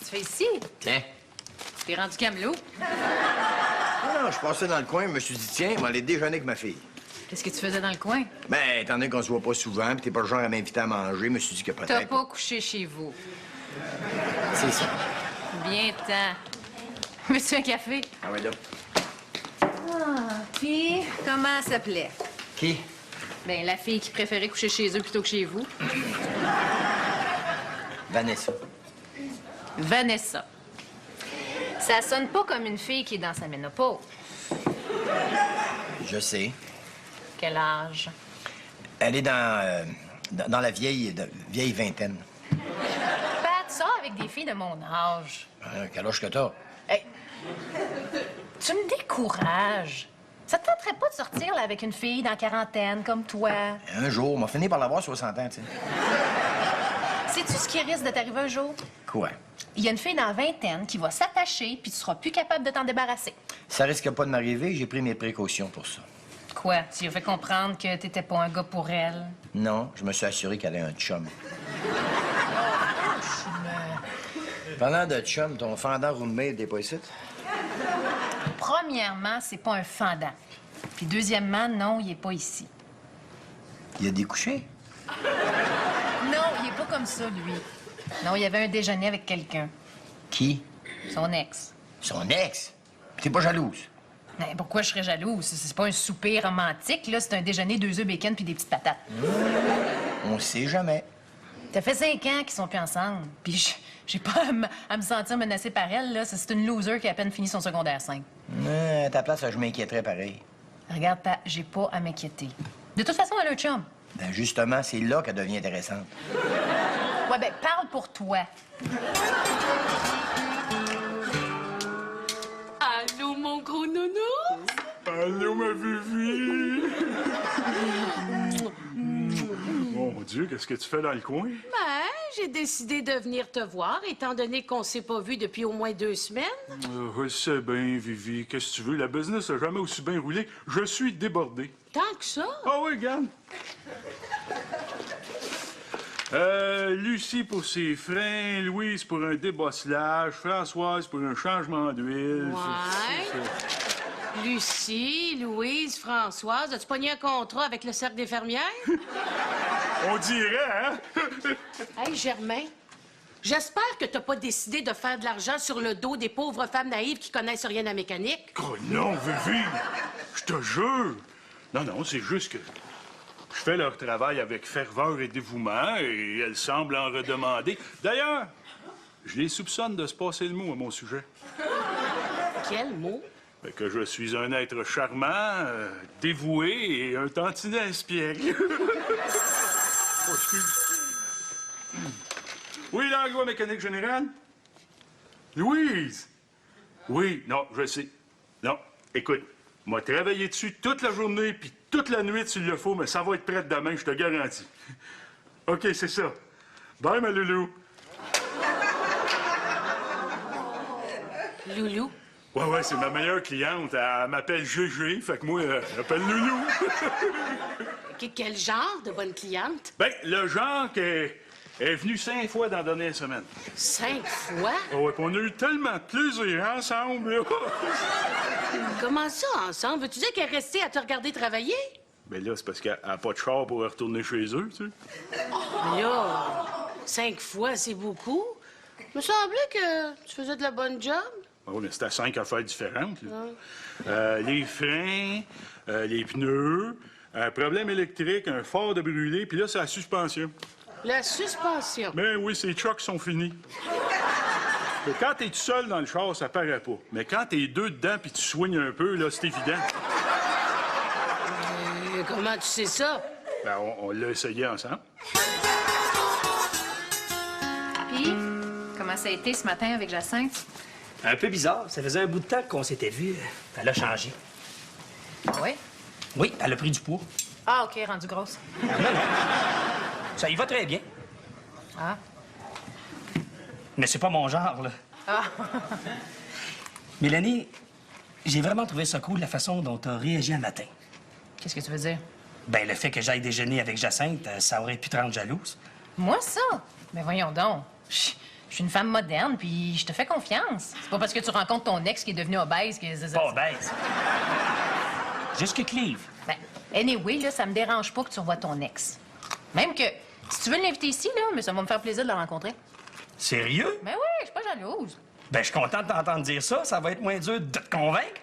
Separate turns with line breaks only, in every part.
tu fais ici?
Tiens.
T'es rendu camelot?
Non, je passais dans le coin, je me suis dit, tiens, on va aller déjeuner avec ma fille.
Qu'est-ce que tu faisais dans le coin?
Ben, étant donné qu'on se voit pas souvent, puis t'es pas le genre à m'inviter à manger, je me suis dit que peut-être...
T'as pas couché chez vous.
C'est ça.
Bien temps. Veux-tu un café?
Ah ouais, là.
Puis, comment elle s'appelait?
Qui?
Ben, la fille qui préférait coucher chez eux plutôt que chez vous.
Vanessa.
Vanessa. Ça sonne pas comme une fille qui est dans sa ménopause.
Je sais.
Quel âge?
Elle est dans la vieille vingtaine.
Pat, ça avec des filles de mon âge.
Quel âge que t'as?
Hey, tu me décourages. Ça te tenterait pas de sortir là, avec une fille dans la quarantaine comme toi?
Un jour, on va finir par l'avoir 60 ans, tu sais.
Sais-tu ce qui risque de t'arriver un jour?
Quoi?
Il y a une fille dans la vingtaine qui va s'attacher puis tu seras plus capable de t'en débarrasser.
Ça risque pas de m'arriver, j'ai pris mes précautions pour ça.
Quoi? Tu lui as fait comprendre que t'étais pas un gars pour elle?
Non, je me suis assuré qu'elle ait un chum. Pendant de chum, ton fendant roommate n'est pas ici?
Premièrement, c'est pas un fendant. Puis deuxièmement, non, il est pas ici.
Il a découché?
Non, il est pas comme ça, lui. Non, il y avait un déjeuner avec quelqu'un.
Qui?
Son ex.
Son ex? T'es pas jalouse?
Mais pourquoi je serais jalouse? C'est pas un souper romantique, là. C'est un déjeuner, 2 œufs bacon puis des petites patates.
On sait jamais.
Ça fait 5 ans qu'ils sont plus ensemble. Puis j'ai pas à me sentir menacée par elle, là. C'est une loser qui a à peine fini son secondaire 5.
À ta place, je m'inquiéterais pareil.
Regarde, Pat, j'ai pas à m'inquiéter. De toute façon, elle a un chum.
Ben justement, c'est là qu'elle devient intéressante.
Ouais, ben parle pour toi.
Allô, mon gros nounou?
Allô, ma Vivi! Mon Dieu, qu'est-ce que tu fais dans le coin?
Ben, j'ai décidé de venir te voir, étant donné qu'on s'est pas vu depuis au moins 2 semaines.
Je sais bien, Vivi. Qu'est-ce que tu veux? La business n'a jamais aussi bien roulé. Je suis débordé.
Tant que ça?
Ah oui, regarde. Lucie pour ses freins, Louise pour un débosselage, Françoise pour un changement d'huile.
Ouais. Lucie, Louise, Françoise, as-tu pogné un contrat avec le Cercle des fermières?
On dirait, hein?
Hey, Germain, j'espère que t'as pas décidé de faire de l'argent sur le dos des pauvres femmes naïves qui connaissent rien à la mécanique.
Oh non, Vivi! Je te jure! Non, c'est juste que je fais leur travail avec ferveur et dévouement et elles semblent en redemander. D'ailleurs, je les soupçonne de se passer le mot à mon sujet.
Quel mot?
Ben, que je suis un être charmant, dévoué et un tantinet espiègle. Oh, excuse. Oui, l'anglo mécanique générale? Louise! Oui, non, je sais. Non, écoute, m'a travaillé dessus toute la journée puis toute la nuit s'il le faut, mais ça va être prêt demain, je te garantis. OK, c'est ça. Bye, ma loulou.
Loulou?
Ouais, c'est ma meilleure cliente. Elle m'appelle GG, fait que moi, elle m'appelle Loulou.
Quel genre de bonne cliente?
Ben, le genre qui est venu 5 fois dans la dernière semaine.
5 fois?
Oh, ouais, puis on a eu tellement de plaisir ensemble, là.
Comment ça, ensemble? Veux-tu dire qu'elle est restée à te regarder travailler?
Ben là, c'est parce qu'elle n'a pas de char pour retourner chez eux, tu sais.
Là, 5 fois, c'est beaucoup. Il me semblait que tu faisais de la bonne job.
Oh, mais c'était 5 affaires différentes, là. Les freins, les pneus, un problème électrique, un phare de brûlé, puis là, c'est la suspension.
La suspension.
Ben oui, ces trucks sont finis. Mais quand t'es tout seul dans le char, ça paraît pas. Mais quand t'es deux dedans puis tu soignes un peu, là, c'est évident.
Comment tu sais ça?
Ben, on l'a essayé ensemble.
Puis, comment ça a été ce matin avec Jacinthe?
Un peu bizarre. Ça faisait un bout de temps qu'on s'était vus. Elle a changé.
Ah oui?
Oui, elle a pris du poids.
Ah, OK, rendue grosse.
Non. Ça y va très bien.
Ah.
Mais c'est pas mon genre, là.
Ah.
Mélanie, j'ai vraiment trouvé ça cool, la façon dont t'as réagi un matin.
Qu'est-ce que tu veux dire?
Ben, le fait que j'aille déjeuner avec Jacinthe, ça aurait pu te rendre jalouse.
Moi, ça? Mais voyons donc. Je Je suis une femme moderne, puis je te fais confiance. C'est pas parce que tu rencontres ton ex qui est devenu obèse que...
Pas obèse. Juste que Cleve.
Ben, anyway, là, ça me dérange pas que tu revoies ton ex. Même que, si tu veux l'inviter ici, là, mais ça va me faire plaisir de le rencontrer.
Sérieux?
Ben oui, je suis pas jalouse.
Ben, je suis content de t'entendre dire ça. Ça va être moins dur de te convaincre.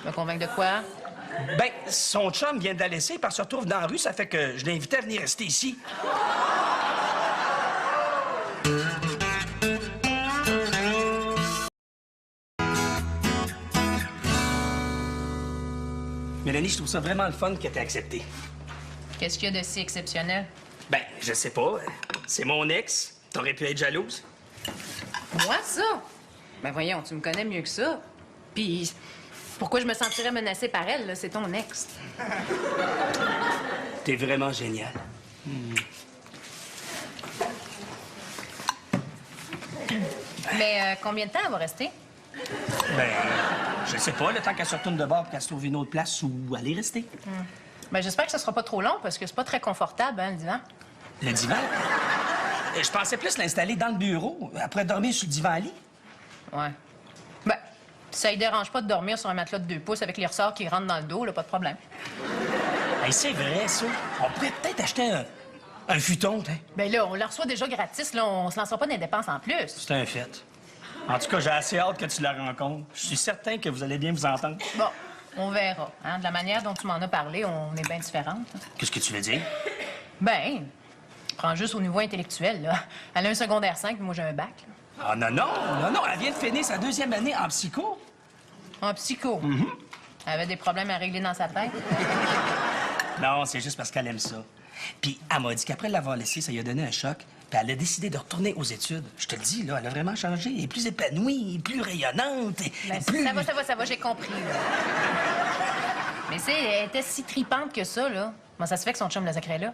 Me convaincre de quoi?
Ben, son chum vient de la laisser parce qu'elle se retrouve dans la rue. Ça fait que je l'ai invité à venir rester ici. Mélanie, je trouve ça vraiment le fun que t'aies accepté.
Qu'est-ce qu'il y a de si exceptionnel?
Ben, je sais pas. C'est mon ex. T'aurais pu être jalouse.
Moi, ça? Ben voyons, tu me connais mieux que ça. Puis, pourquoi je me sentirais menacée par elle, là? C'est ton ex.
T'es vraiment génial.
Mais combien de temps elle va rester?
Ben, je sais pas, le temps qu'elle se retourne de bord pour qu'elle se trouve une autre place où aller rester.
Ben j'espère que ça sera pas trop long, parce que c'est pas très confortable, hein, le divan.
Le divan? Je pensais plus l'installer dans le bureau. Après dormir sur le divan-lit.
Ouais. Ben, ça ne dérange pas de dormir sur un matelas de 2 pouces avec les ressorts qui rentrent dans le dos, là, pas de problème.
Hey, c'est vrai, ça. On pourrait peut-être acheter un futon, hein?
Ben là, on la reçoit déjà gratis, là, on se lancera pas des dépenses en plus.
C'est un fait. En tout cas, j'ai assez hâte que tu la rencontres. Je suis certain que vous allez bien vous entendre.
Bon, on verra. Hein. De la manière dont tu m'en as parlé, on est bien différentes.
Qu'est-ce que tu veux dire?
Ben, prends juste au niveau intellectuel, là. Elle a un secondaire 5, puis moi j'ai un bac. Là.
Ah, non, elle vient de finir sa 2e année en psycho.
En psycho. Elle avait des problèmes à régler dans sa tête.
Non, c'est juste parce qu'elle aime ça. Puis elle m'a dit qu'après l'avoir laissé, ça lui a donné un choc. Puis elle a décidé de retourner aux études. Je te le dis, là, elle a vraiment changé. Elle est plus épanouie, plus rayonnante.
Ben,
plus...
Ça va, j'ai compris, là. Mais c'est, elle était si tripante que ça, là. Comment ça se fait que son chum la sacrait là?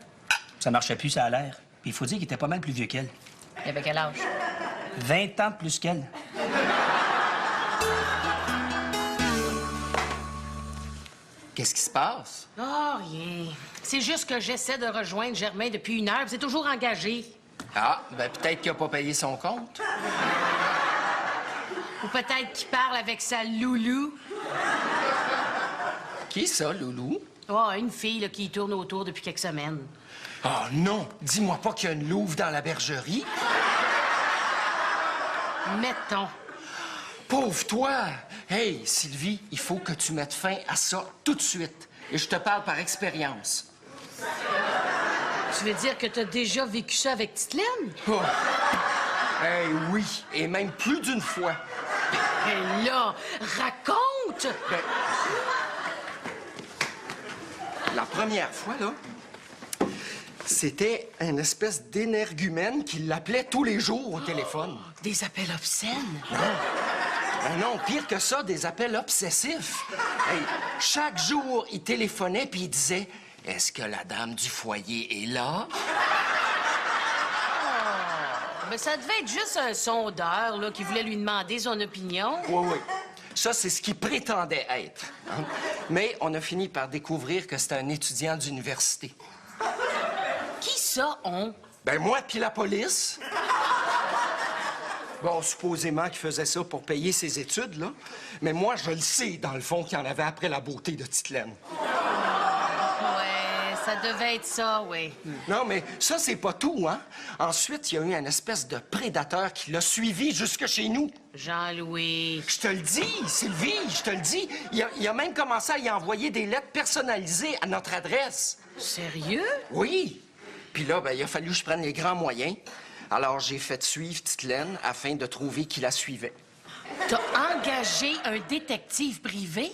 Ça marchait plus, ça a l'air. Puis il faut dire qu'il était pas mal plus vieux qu'elle.
Il avait quel âge?
20 ans de plus qu'elle.
Qu'est-ce qui se passe?
Oh, rien. C'est juste que j'essaie de rejoindre Germain depuis 1 heure, puis c'est toujours engagé.
Ah, ben peut-être qu'il a pas payé son compte.
Ou peut-être qu'il parle avec sa loulou.
Qui ça, Loulou?
Oh, une fille là, qui tourne autour depuis quelques semaines.
Oh non! Dis-moi pas qu'il y a une louve dans la bergerie.
Mettons.
Pauvre toi! Hey, Sylvie, il faut que tu mettes fin à ça tout de suite. Et je te parle par expérience.
Tu veux dire que t'as déjà vécu ça avec Titelaine?
Oh. Hey, oui, et même plus d'une fois.
Et là, raconte!
Ben, la première fois, là, c'était une espèce d'énergumène qui l'appelait tous les jours au téléphone.
Des appels obscènes?
Ben non, pire que ça, des appels obsessifs. Hey, chaque jour, il téléphonait puis il disait « Est-ce que la dame du foyer est là? »
Mais ça devait être juste un sondeur là, qui voulait lui demander son opinion.
Oui. Ça, c'est ce qu'il prétendait être. Hein. Mais on a fini par découvrir que c'était un étudiant d'université.
Qui ça, on?
Ben moi puis la police. Bon, supposément qu'il faisait ça pour payer ses études, là. Mais moi, je le sais, dans le fond, qu'il y en avait après la beauté de Titelaine.
Ouais, ça devait être ça, oui.
Non, mais ça, c'est pas tout, hein? Ensuite, il y a eu une espèce de prédateur qui l'a suivi jusque chez nous.
Jean-Louis.
Je te le dis, Sylvie, je te le dis. Il a même commencé à y envoyer des lettres personnalisées à notre adresse.
Sérieux?
Oui. Puis là, ben, il a fallu que je prenne les grands moyens. Alors, j'ai fait suivre Titelaine afin de trouver qui la suivait.
T'as engagé un détective privé?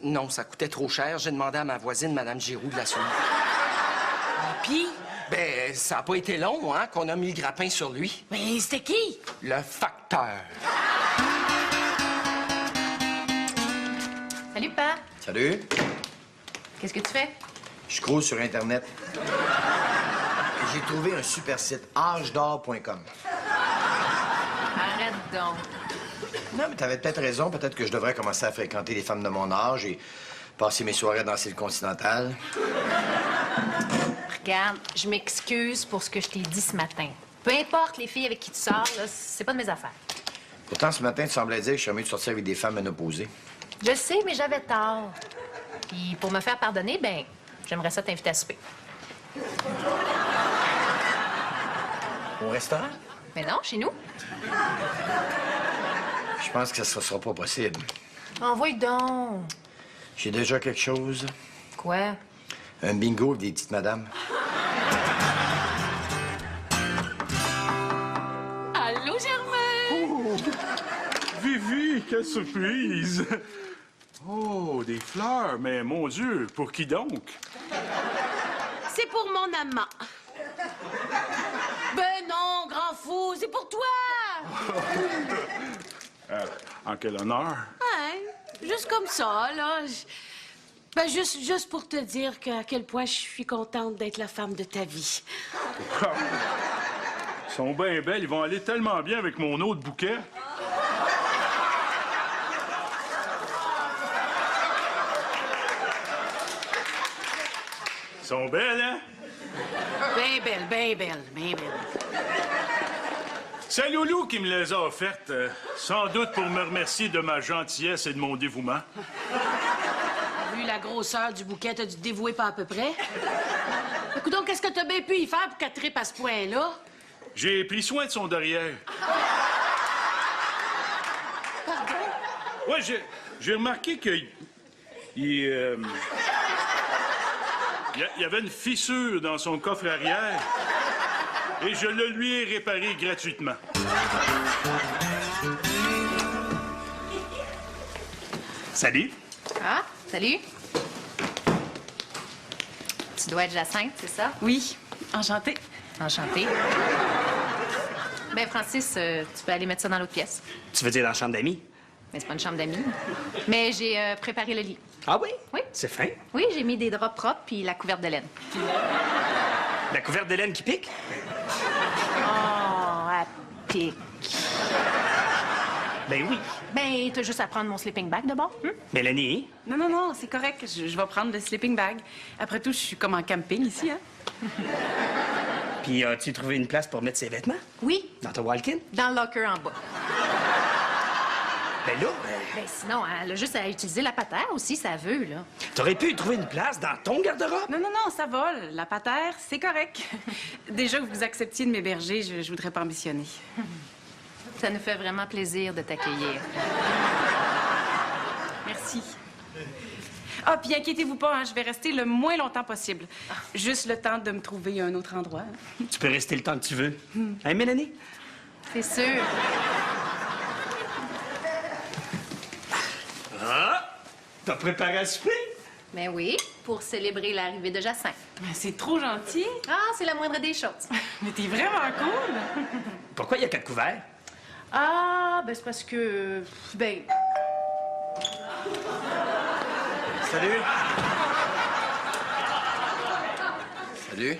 Non, ça coûtait trop cher. J'ai demandé à ma voisine, Mme Giroux, de la suivre.
Puis?
Ben, ça n'a pas été long, hein, qu'on a mis le grappin sur lui.
Mais c'était qui?
Le facteur.
Salut, Pa.
Salut.
Qu'est-ce que tu fais?
Je croule sur Internet. J'ai trouvé un super site, agedor.com.
Arrête donc.
Non, mais t'avais peut-être raison. Peut-être que je devrais commencer à fréquenter les femmes de mon âge et passer mes soirées à danser le Continental.
Regarde, je m'excuse pour ce que je t'ai dit ce matin. Peu importe les filles avec qui tu sors, là, c'est pas de mes affaires.
Pourtant, ce matin, tu semblais dire que je suis mieux de sortir avec des femmes ménopausées.
Je sais, mais j'avais tort. Puis pour me faire pardonner, ben, j'aimerais ça t'inviter à souper.
Au restaurant?
Mais non, chez nous.
Je pense que ça sera pas possible.
Envoie donc.
J'ai déjà quelque chose.
Quoi?
Un bingo avec des petites madames.
Allô, Germain?
Vivi, quelle surprise! Oh, des fleurs, mais mon Dieu, pour qui donc?
C'est pour mon amant. Ben non, grand fou, c'est pour toi!
En quel honneur?
Ouais, juste comme ça, là. Ben, juste pour te dire à quel point je suis contente d'être la femme de ta vie.
Ils sont bien belles, ils vont aller tellement bien avec mon autre bouquet. Ils sont belles, hein?
Ben belle, ben belle, ben belle.
C'est Loulou qui me les a offertes, sans doute pour me remercier de ma gentillesse et de mon dévouement.
Vu la grosseur du bouquet, t'as dû te dévouer pas à peu près. Écoute donc, qu'est-ce que t'as bien pu y faire pour qu'elle trippe à ce point-là?
J'ai pris soin de son derrière.
Pardon?
Ouais, j'ai remarqué que il y avait une fissure dans son coffre arrière et je le lui ai réparé gratuitement.
Salut.
Ah, salut. Tu dois être Jacinthe, c'est ça?
Oui, enchantée.
Enchantée. Ben, Francis, tu peux aller mettre ça dans l'autre pièce.
Tu veux dire dans la chambre d'amis?
Mais c'est pas une chambre d'amis. Mais j'ai préparé le lit.
Ah oui?
Oui.
C'est fin.
Oui, j'ai mis des draps propres puis la couverte de laine.
La couverte de laine qui pique?
Oh, elle pique.
Ben oui.
Ben, t'as juste à prendre mon sleeping bag de bord.
Mélanie?
Non, c'est correct. Je vais prendre le sleeping bag. Après tout, je suis comme en camping ici, hein?
Puis as-tu trouvé une place pour mettre ses vêtements?
Oui,
Dans ton walk-in?
dans le locker en bas.
Ben là,
Ben, sinon, elle a juste à utiliser la patère aussi, ça veut, là.
t'aurais pu trouver une place dans ton garde-robe.
Non, ça va. La patère, c'est correct. Déjà que vous acceptiez de m'héberger, je voudrais pas ambitionner.
Ça nous fait vraiment plaisir de t'accueillir.
Merci. Ah, puis inquiétez-vous pas, hein, je vais rester le moins longtemps possible. Juste le temps de me trouver un autre endroit. Hein.
Tu peux rester le temps que tu veux. Hein, Mélanie?
C'est sûr.
Ah! T'as préparé à souper?
Ben oui, pour célébrer l'arrivée de Jacinthe.
C'est trop gentil.
Ah, c'est la moindre des choses.
Mais t'es vraiment cool.
Pourquoi il y a 4 couverts?
Ah, ben c'est parce que... Ben...
Salut. Salut.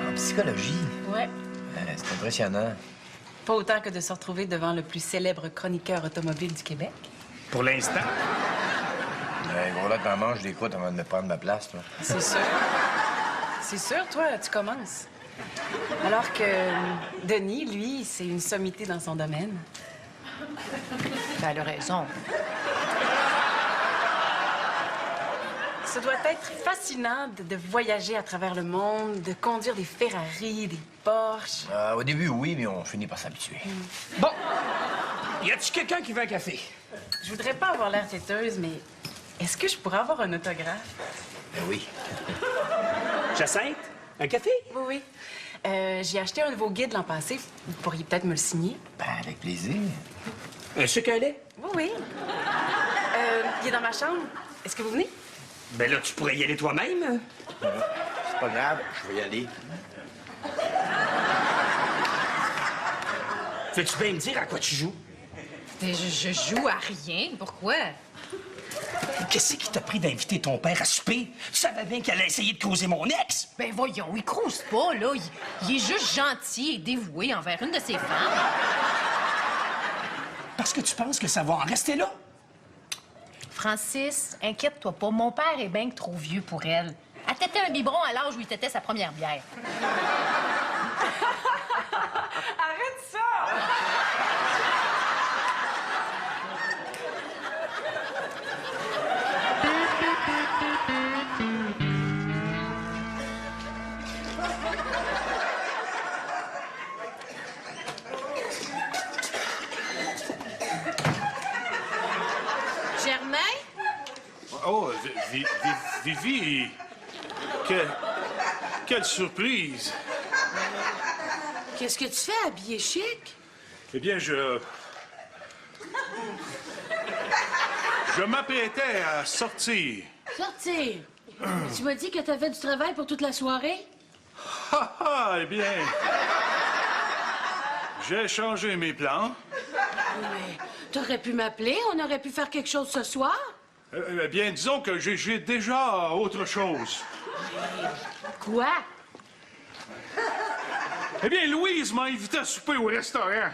En psychologie,
Ouais.
c'est impressionnant.
Pas autant que de se retrouver devant le plus célèbre chroniqueur automobile du Québec.
Pour l'instant.
Gros, là, t'en manges des croûtes avant de me prendre ma place, toi.
C'est sûr. C'est sûr, toi, tu commences. Alors que Denis, lui, c'est une sommité dans son domaine.
Ben, elle a raison.
Ça doit être fascinant de voyager à travers le monde, de conduire des Ferrari, des Porsche.
Au début, oui, mais on finit par s'habituer.
Bon. Y a-tu quelqu'un qui veut un café?
Je voudrais pas avoir l'air têteuse, mais est-ce que je pourrais avoir un autographe?
Ben oui.
Jacinthe? Un café?
Oui. J'ai acheté un nouveau guide l'an passé. Vous pourriez peut-être me le signer.
Ben, avec plaisir.
Un sucre à lait?
Oui. Il est dans ma chambre. Est-ce que vous venez?
Ben là, tu pourrais y aller toi-même.
C'est pas grave, je vais y aller.
Veux-tu bien me dire à quoi tu joues?
Ben, je joue à rien. Pourquoi?
Qu'est-ce qui t'a pris d'inviter ton père à souper? Tu savais bien qu'elle a essayé de causer mon ex.
Ben voyons, il crouse pas, là. Il est juste gentil et dévoué envers une de ses femmes.
Parce que tu penses que ça va en rester là?
Francis, inquiète-toi pas. Mon père est bien que trop vieux pour elle. Elle tétait un biberon à l'âge où il tétait sa première bière.
Arrête ça!
Germain?
Oh, Vivi, quelle surprise!
Qu'est-ce que tu fais habillé chic?
Eh bien, je m'apprêtais à sortir.
Sortir. Tu m'as dit que t'avais du travail pour toute la soirée?
Eh bien, j'ai changé mes plans.
Mais t'aurais pu m'appeler, on aurait pu faire quelque chose ce soir.
Eh bien, disons que j'ai déjà autre chose.
Quoi?
Eh bien, Louise m'a invité à souper au restaurant.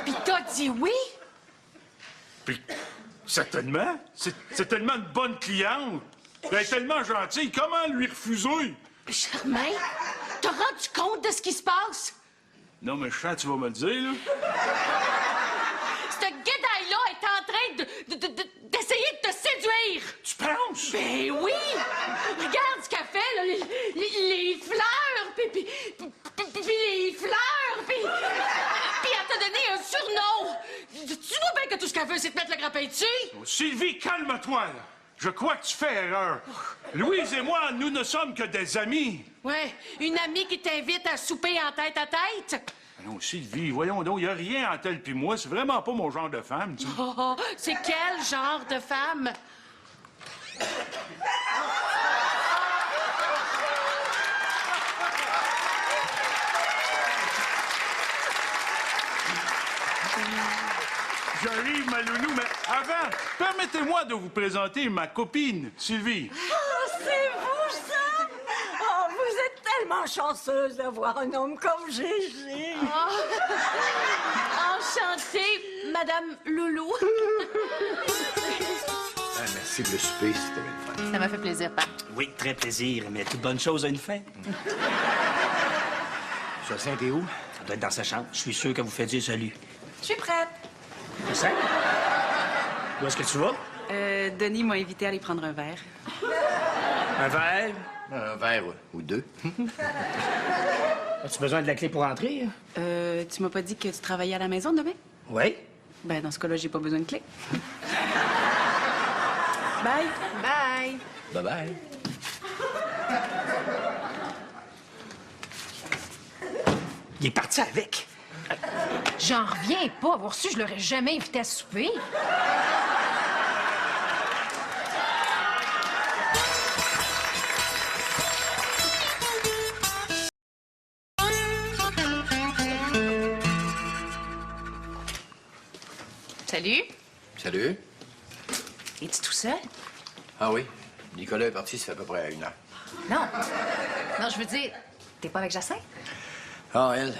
Puis t'as dit oui?
Puis, certainement. C'est tellement une bonne cliente. Elle est tellement gentille. Comment lui refuser?
Germain, t'as rendu compte de ce qui se passe?
Non, mais je sens que tu vas me le dire, là.
Ce guédaille-là est en train d'essayer de te séduire!
Tu penses?
Ben oui! Regarde ce qu'elle fait, là, les fleurs, puis les fleurs, puis elle t'a donné un surnom! Tu vois bien que tout ce qu'elle veut, c'est te mettre le grappin dessus?
Oh, Sylvie, calme-toi, là. Je crois que tu fais erreur. Louise et moi, nous ne sommes que des amis.
Ouais, une amie qui t'invite à souper en tête à tête?
Non, Sylvie, voyons donc, il n'y a rien entre elle puis moi. C'est vraiment pas mon genre de femme, tu sais.
Oh, c'est quel genre de femme?
J'arrive, ma lounou, mais avant, permettez-moi de vous présenter ma copine, Sylvie.
Oh, c'est vous, ça? Oh, vous êtes tellement chanceuse d'avoir un homme comme Gégé.
Enchantée, Madame Loulou.
Merci pour le souper, c'était bien le fun.
Ça m'a fait plaisir, Pat.
Oui, très plaisir, mais toute bonne chose a une fin.
Jocelyne, t'es où?
Ça doit être dans sa chambre. Je suis sûr que vous faites dire salut.
Je suis prête.
C'est ça? Où est-ce que tu vas?
Denis m'a invité à aller prendre un verre.
Un verre?
Un verre ou deux.
As-tu besoin de la clé pour entrer?
Tu m'as pas dit que tu travaillais à la maison demain?
Oui.
Ben, dans ce cas-là, j'ai pas besoin de clé. Bye.
Bye!
Bye-bye.
Il est parti avec.
J'en reviens pas. Avoir su, je l'aurais jamais invité à souper. Salut.
Salut.
Es-tu tout seul?
Ah oui, Nicolas est parti, ça fait à peu près 1 heure.
Non. Non, je veux dire, t'es pas avec Jacinthe?
Ah, elle?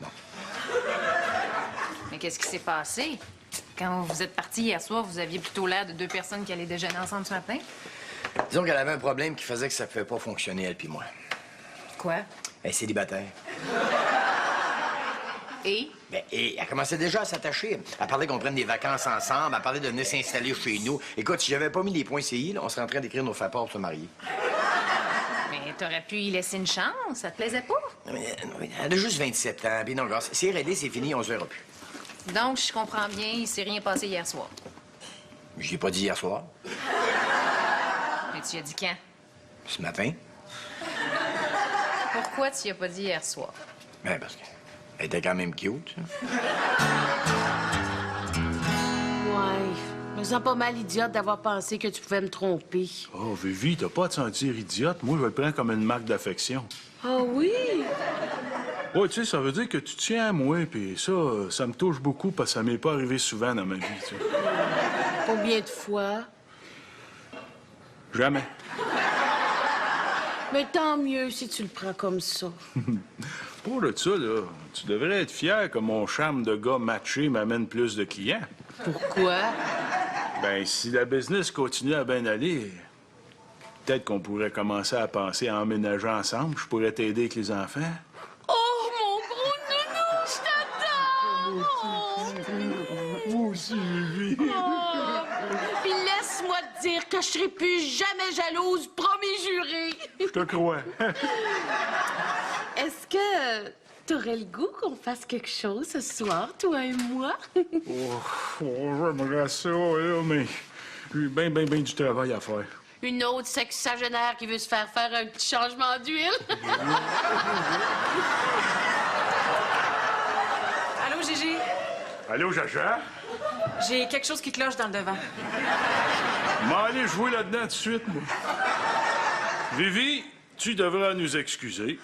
Non.
Mais qu'est-ce qui s'est passé? Quand vous êtes partis hier soir, vous aviez plutôt l'air de 2 personnes qui allaient déjeuner ensemble ce matin?
Disons qu'elle avait un problème qui faisait que ça pouvait pas fonctionner, elle puis moi.
Quoi?
Elle est célibataire.
Et?
Et elle commençait déjà à s'attacher. Elle parlait qu'on prenne des vacances ensemble, elle parlait de venir s'installer chez nous. Écoute, si j'avais pas mis les points CI, là, on serait en train d'écrire nos faits-part pour se marier.
Mais t'aurais pu y laisser une chance, ça te plaisait pas?
Mais, elle a juste 27 ans, puis non, regarde, si elle est réglée, c'est fini, on se verra plus.
Donc, je comprends bien, il s'est rien passé hier soir.
Je l'ai pas dit hier soir,
Mais tu y as dit quand?
ce matin.
Pourquoi tu y as pas dit hier soir?
Ben, parce qu'elle était quand même cute.
Ouais, je me sens pas mal idiote d'avoir pensé que tu pouvais me tromper.
Oh, Vivi, t'as pas à te sentir idiote. Moi, je le prends comme une marque d'affection.
Ah oui?
Ouais, tu sais, ça veut dire que tu tiens à moi, puis ça me touche beaucoup parce que ça m'est pas arrivé souvent dans ma vie, tu sais.
Combien de fois?
Jamais.
Mais tant mieux si tu le prends comme ça.
Pour de ça, là, tu devrais être fier que mon charme de gars matché m'amène plus de clients.
Pourquoi?
Ben, si la business continue à bien aller, peut-être qu'on pourrait commencer à penser à emménager ensemble. Je pourrais t'aider avec les enfants.
Oh, mon gros nounou, je t'adore!
Moi aussi, Vivi.
Puis laisse-moi te dire que je serai plus jamais jalouse, promis juré.
Je te crois.
Est-ce que t'aurais le goût qu'on fasse quelque chose ce soir, toi et moi?
J'aimerais ça, là, mais j'ai bien du travail à faire.
Une autre sexagénaire qui veut se faire un petit changement d'huile?
Allô, Gigi?
Allô, Jaja?
J'ai quelque chose qui cloche dans le devant.
M'en aller jouer là-dedans tout de suite, moi. Vivi, tu devras nous excuser.